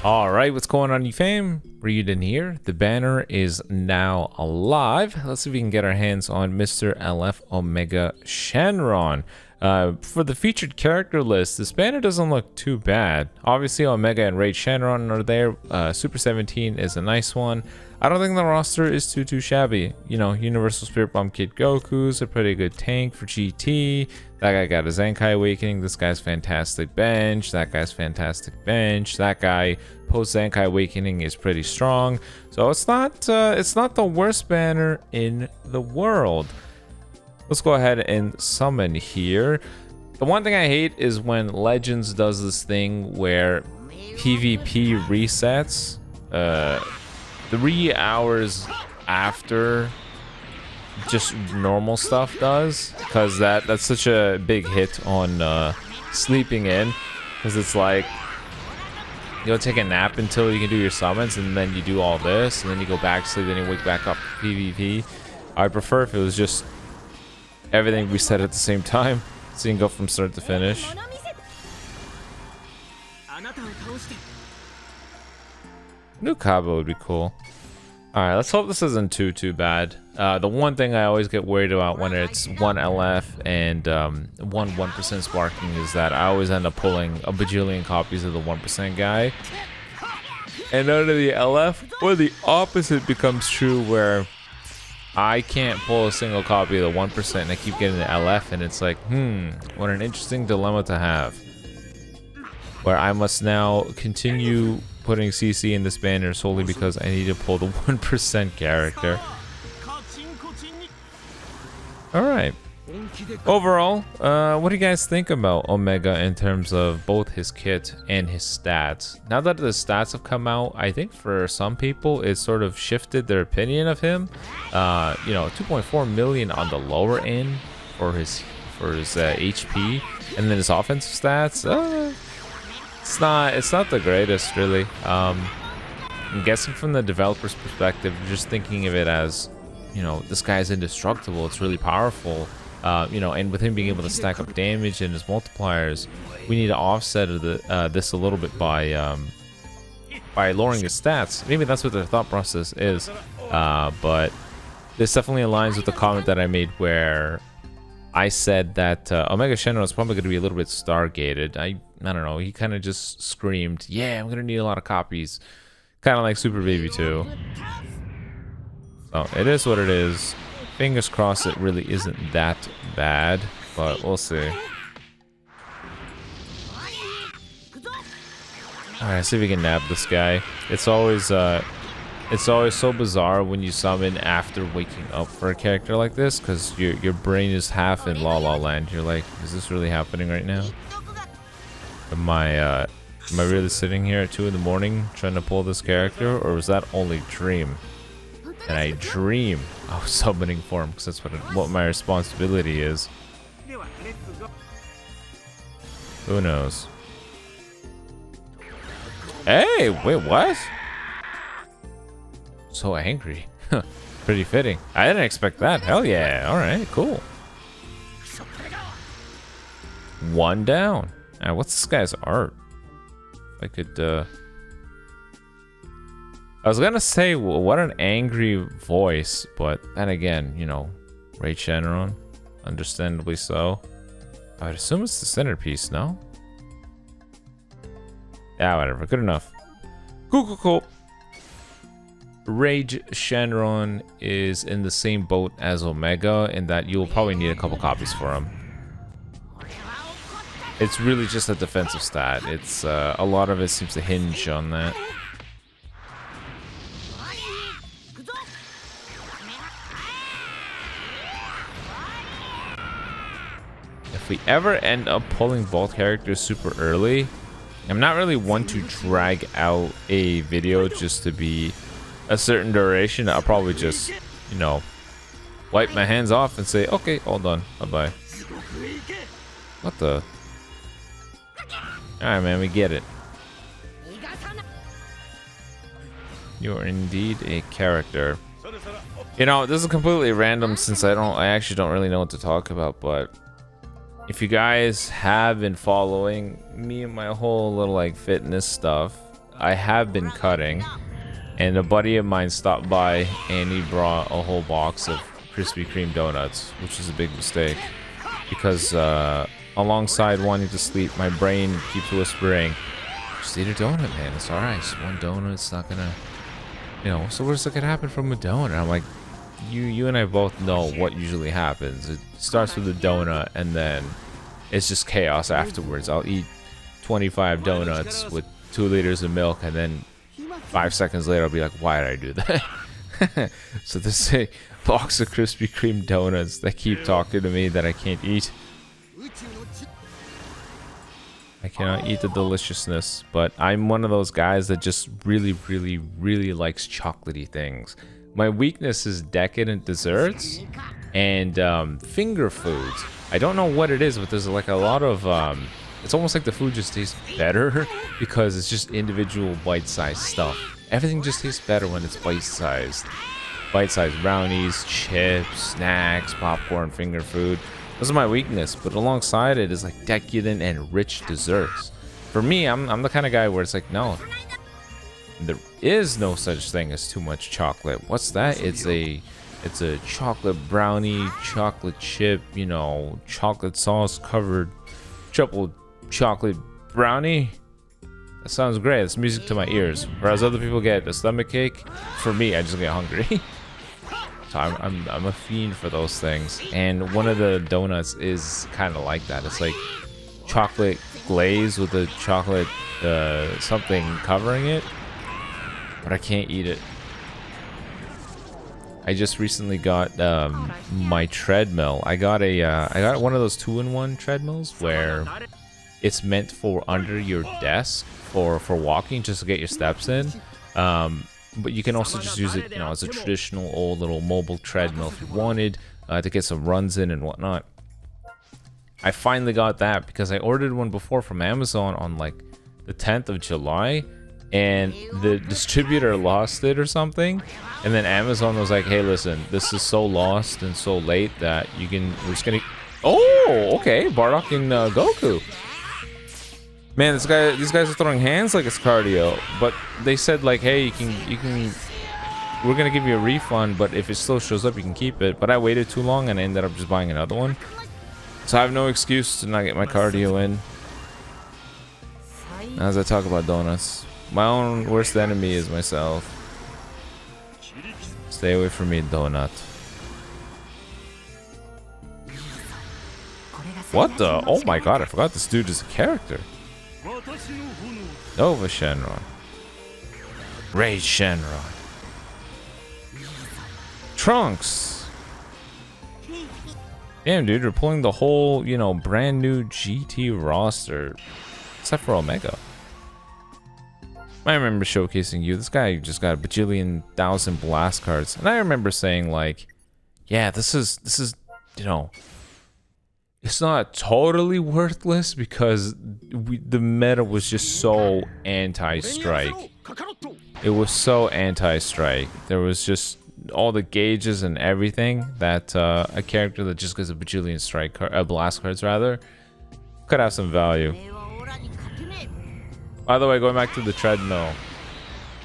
Alright, what's going on, you fam? Raiyuden here. The banner is now alive. Let's see if we can get our hands on Mr. LF Omega Shenron. For the featured character list, this banner doesn't look too bad. Obviously, Omega and Raid Shenron are there. Super 17 is a nice one. I don't think the roster is too shabby. You know, Universal Spirit Bomb Kid Goku's a pretty good tank for GT. That guy got a Zenkai Awakening. This guy's fantastic bench. That guy's fantastic bench. That guy post Zenkai Awakening is pretty strong. So it's not the worst banner in the world. Let's go ahead and summon here. The one thing I hate is when Legends does this thing where PvP resets 3 hours after just normal stuff does, because that's such a big hit on sleeping in, because it's like you'll take a nap until you can do your summons, and then you do all this, and then you go back to sleep, then you wake back up for PvP. I'd prefer if it was just everything reset at the same time, so you can go from start to finish. New Cabo would be cool. Alright, let's hope this isn't too bad. The one thing I always get worried about when it's 1 LF and 1% sparking is that I always end up pulling a bajillion copies of the 1% guy. And under the LF, or the opposite becomes true, where I can't pull a single copy of the 1% and I keep getting the LF, and it's like, what an interesting dilemma to have. Where I must now continue putting CC in this banner solely because I need to pull the 1% character. Alright. Overall, what do you guys think about Omega in terms of both his kit and his stats? Now that the stats have come out, I think for some people it's sort of shifted their opinion of him. You know, 2.4 million on the lower end for his HP, and then his offensive stats. It's not the greatest, really. I'm guessing from the developer's perspective, just thinking of it as, you know, this guy's indestructible. It's really powerful. You know, and with him being able to stack up damage and his multipliers, we need to offset this a little bit by lowering his stats. Maybe that's what their thought process is. But this definitely aligns with the comment that I made where I said that Omega Shenron is probably going to be a little bit star-gated. I don't know. He kind of just screamed, "Yeah, I'm going to need a lot of copies," kind of like Super Baby 2. So it is what it is. Fingers crossed it really isn't that bad, but we'll see. Alright, see if we can nab this guy. It's always so bizarre when you summon after waking up for a character like this, because your brain is half in La La Land. You're like, is this really happening right now? Am I really sitting here at 2 in the morning trying to pull this character, or was that only dream? And I dream of summoning for him, because that's what my responsibility is. Who knows? Hey, wait, what? So angry. Pretty fitting. I didn't expect that. Hell yeah. Alright, cool. 1 down. What's this guy's art? I could, I was gonna say, what an angry voice, but then again, you know, Raid Shenron, understandably so. I would assume it's the centerpiece, no? Yeah, whatever, good enough. Cool. Raid Shenron is in the same boat as Omega in that you'll probably need a couple copies for him. It's really just a defensive stat. It's a lot of it seems to hinge on that. If we ever end up pulling both characters super early, I'm not really one to drag out a video just to be a certain duration. I'll probably just, you know, wipe my hands off and say, okay, all done, bye-bye. What the? Alright, man, we get it. You are indeed a character. You know, this is completely random since I actually don't really know what to talk about, but If you guys have been following me and my whole little like fitness stuff, I have been cutting, and a buddy of mine stopped by and he brought a whole box of Krispy Kreme donuts, which is a big mistake because alongside wanting to sleep, my brain keeps whispering, just eat a donut, man. It's alright. Just one donut. It's not gonna, so what's that could happen from a donut? I'm like, you and I both know what usually happens. It starts with a donut and then it's just chaos afterwards. I'll eat 25 donuts with 2 liters of milk and then 5 seconds later I'll be like, why did I do that? So this is a box of Krispy Kreme donuts that keep talking to me that I can't eat. I cannot eat the deliciousness, but I'm one of those guys that just really, really, really likes chocolatey things. My weakness is decadent desserts and finger foods. I don't know what it is, but there's like a lot of it's almost like the food just tastes better because it's just individual bite-sized stuff. Everything just tastes better when it's bite-sized. Bite-sized brownies, chips, snacks, popcorn, finger food. Those are my weakness, but alongside it is like decadent and rich desserts. For me, I'm the kind of guy where it's like, no, there is no such thing as too much chocolate. What's that? It's a chocolate brownie, chocolate chip, chocolate sauce covered triple chocolate brownie. That sounds great. It's music to my ears. Whereas other people get a stomach ache, for me, I just get hungry. So I'm a fiend for those things. And one of the donuts is kind of like that. It's like chocolate glaze with a chocolate something covering it. But I can't eat it. I just recently got my treadmill. I got one of those 2-in-1 treadmills where it's meant for under your desk or for walking, just to get your steps in. But you can also just use it, as a traditional old little mobile treadmill if you wanted to get some runs in and whatnot. I finally got that because I ordered one before from Amazon on like the 10th of July. And the distributor lost it or something, and then Amazon was like, hey, listen, this is so lost and so late that we're just gonna... Oh, okay, Bardock and Goku. Man, these guys are throwing hands like it's cardio. But they said like, hey, you can we're gonna give you a refund, but if it still shows up, you can keep it. But I waited too long and I ended up just buying another one. So I have no excuse to not get my cardio in. As I talk about donuts. My own worst enemy is myself. Stay away from me, donut. What the? Oh my god, I forgot this dude is a character. Nova Shenron. Raid Shenron. Trunks. Damn, dude, you're pulling the whole, brand new GT roster. Except for Omega. I remember showcasing you. This guy just got a bajillion thousand blast cards. And I remember saying like, yeah, this is, it's not totally worthless because the meta was just so anti-strike. It was so anti-strike. There was just all the gauges and everything that a character that just gets a bajillion blast cards rather, could have some value. By the way, going back to the treadmill.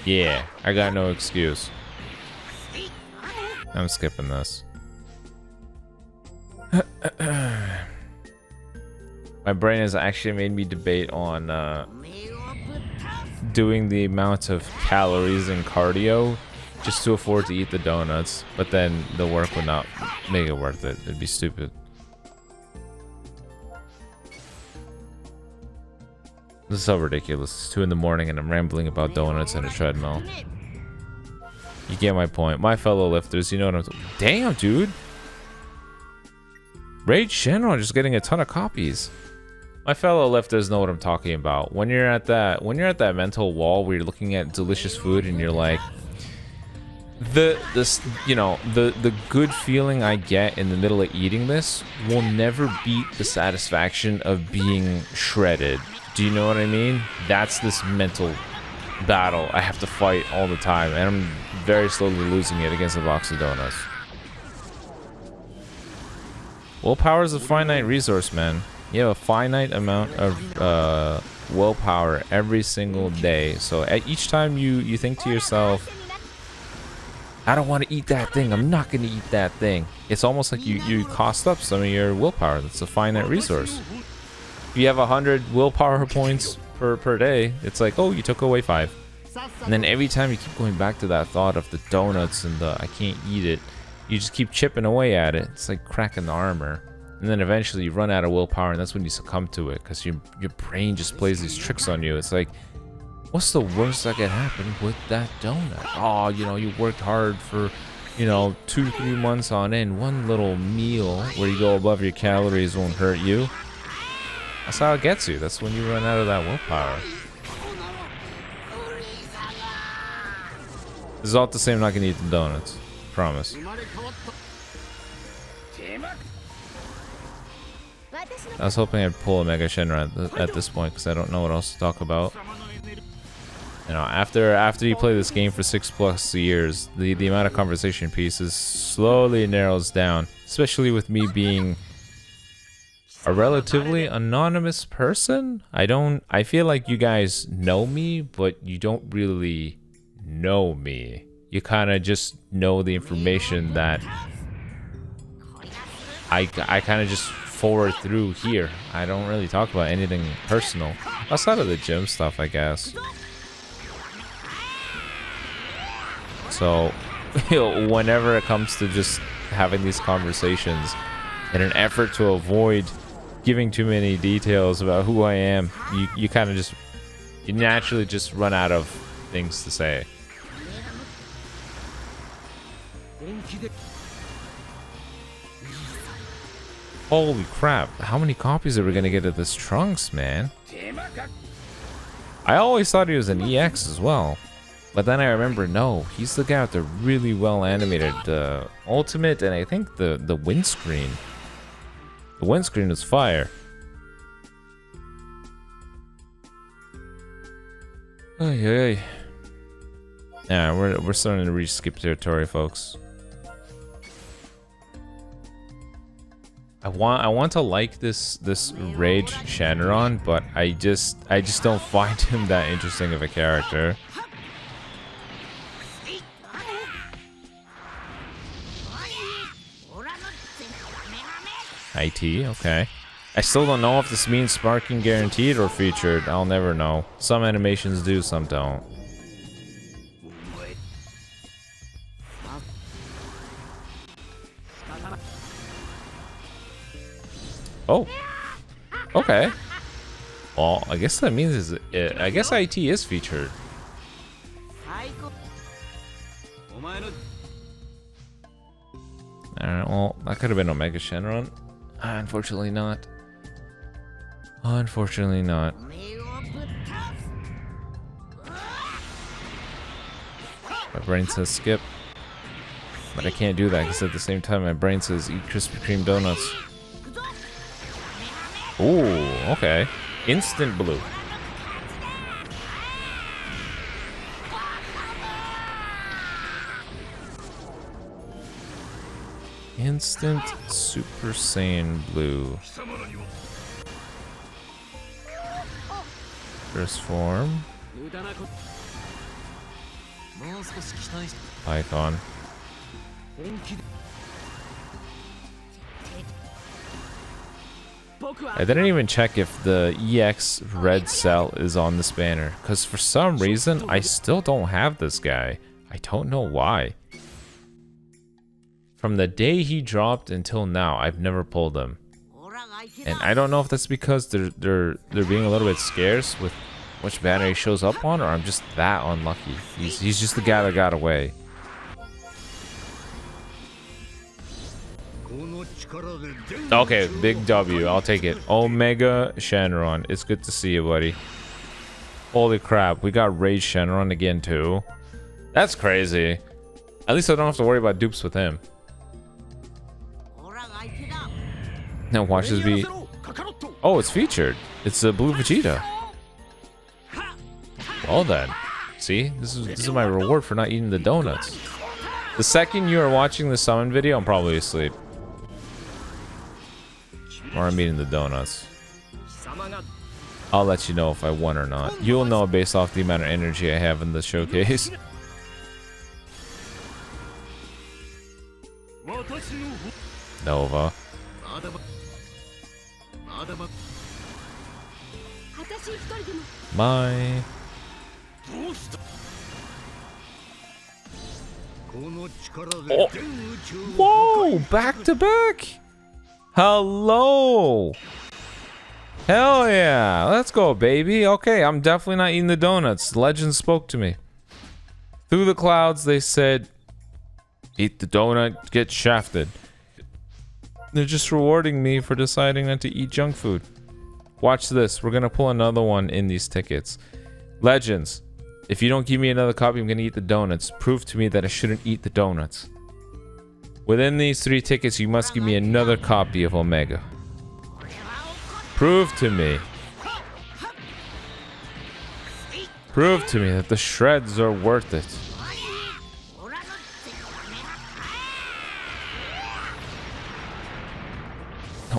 Yeah, I got no excuse. I'm skipping this. My brain has actually made me debate on doing the amount of calories and cardio just to afford to eat the donuts, but then the work would not make it worth it. It'd be stupid. This is so ridiculous. It's 2 in the morning and I'm rambling about donuts and a treadmill. You get my point. My fellow lifters, you know what I'm talking about. Damn, dude. Raid Shenron just getting a ton of copies. My fellow lifters know what I'm talking about. When you're at that mental wall where you're looking at delicious food and you're like, the good feeling I get in the middle of eating this will never beat the satisfaction of being shredded. Do you know what I mean? That's this mental battle I have to fight all the time, and I'm very slowly losing it against a box of donuts. Willpower is a finite resource, man. You have a finite amount of willpower every single day. So at each time you think to yourself, I don't want to eat that thing, I'm not going to eat that thing, it's almost like you cost up some of your willpower. That's a finite resource. If you have 100 willpower points per day, it's like, oh, you took away 5. And then every time you keep going back to that thought of the donuts and the I can't eat it, you just keep chipping away at it. It's like cracking the armor. And then eventually you run out of willpower, and that's when you succumb to it, because your brain just plays these tricks on you. It's like, what's the worst that could happen with that donut? Oh, you know, you worked hard for, you know, 2-3 months on end. One little meal where you go above your calories won't hurt you. That's how it gets you. That's when you run out of that willpower. This is all to say I'm not gonna eat the donuts. Promise. I was hoping I'd pull a Mega Shenron at this point, because I don't know what else to talk about. You know, after you play this game for 6+ years, the amount of conversation pieces slowly narrows down, especially with me being a relatively anonymous person. I feel like you guys know me, but you don't really know me. You kind of just know the information that I kind of just forward through here. I don't really talk about anything personal outside of the gym stuff, I guess. So, you know, whenever it comes to just having these conversations, in an effort to avoid giving too many details about who I am, you kind of just, you naturally just run out of things to say. Holy crap, how many copies are we gonna get of this Trunks, man? I always thought he was an EX as well. But then I remember, no, he's the guy with the really well animated ultimate, and I think the windscreen. The windscreen is fire. Ay, ay. Yeah, we're starting to reach skip territory, folks. I want to like this Rage Shenron, but I just don't find him that interesting of a character. IT, okay. I still don't know if this means sparking guaranteed or featured. I'll never know. Some animations do, some don't. Oh. Okay. Well, I guess that means I guess IT is featured. Alright, well, that could have been Omega Shenron. Unfortunately not. Unfortunately not. My brain says skip. But I can't do that because at the same time my brain says eat Krispy Kreme donuts. Ooh, okay. Instant blue. Instant Super Saiyan blue. First form. Icon. I didn't even check if the EX red cell is on this banner, because for some reason I still don't have this guy. I don't know why. From the day he dropped until now, I've never pulled him. And I don't know if that's because they're being a little bit scarce with which banner he shows up on, or I'm just that unlucky. He's just the guy that got away. Okay, big W, I'll take it. Omega Shenron, it's good to see you, buddy. Holy crap, we got Rage Shenron again too. That's crazy. At least I don't have to worry about dupes with him. Now watch this be. Oh, it's featured. It's a blue Vegeta. Well then, see, this is my reward for not eating the donuts. The second you are watching the summon video, I'm probably asleep. or I'm eating the donuts. I'll let you know if I won or not. You'll know based off the amount of energy I have in the showcase. Nova. Bye. Oh. Whoa! Back to back! Hello! Hell yeah! Let's go, baby. Okay, I'm definitely not eating the donuts. Legend spoke to me. Through the clouds, they said, eat the donut, get shafted. They're just rewarding me for deciding not to eat junk food. Watch this. We're gonna pull another one in these tickets. Legends, if you don't give me another copy, I'm gonna eat the donuts. Prove to me that I shouldn't eat the donuts. Within these 3 tickets, you must give me another copy of Omega. Prove to me. Prove to me that the shreds are worth it.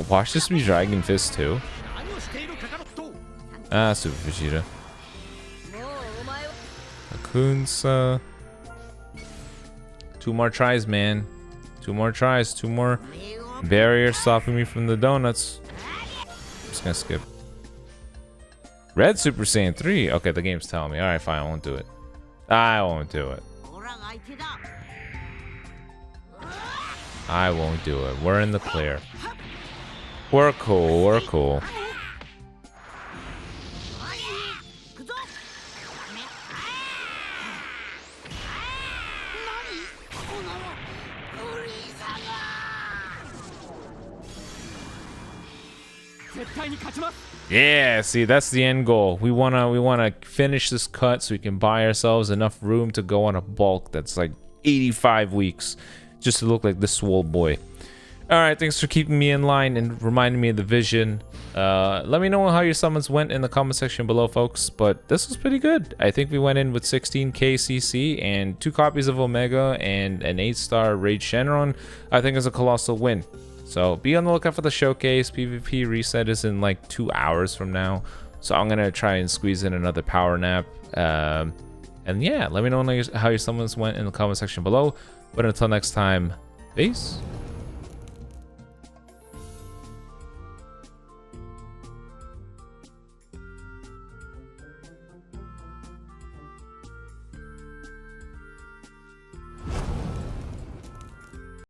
Watch this be Dragon Fist too. Ah, Super Vegeta. Akunsa. 2 more tries, man. 2 more tries. 2 more barriers stopping me from the donuts. I'm just gonna skip. Red Super Saiyan 3. Okay, the game's telling me. Alright, fine. I won't do it. I won't do it. I won't do it. We're in the clear. We're cool. We're cool. Yeah, see, that's the end goal. We wanna finish this cut so we can buy ourselves enough room to go on a bulk that's like 85 weeks, just to look like this swole boy. All right, thanks for keeping me in line and reminding me of the vision. Let me know how your summons went in the comment section below, folks. But this was pretty good. I think we went in with 16k CC and 2 copies of Omega and an 8-star Raid Shenron. I think is a colossal win. So be on the lookout for the showcase. PvP reset is in like 2 hours from now. So I'm gonna try and squeeze in another power nap. And yeah, let me know how your summons went in the comment section below. But until next time, peace.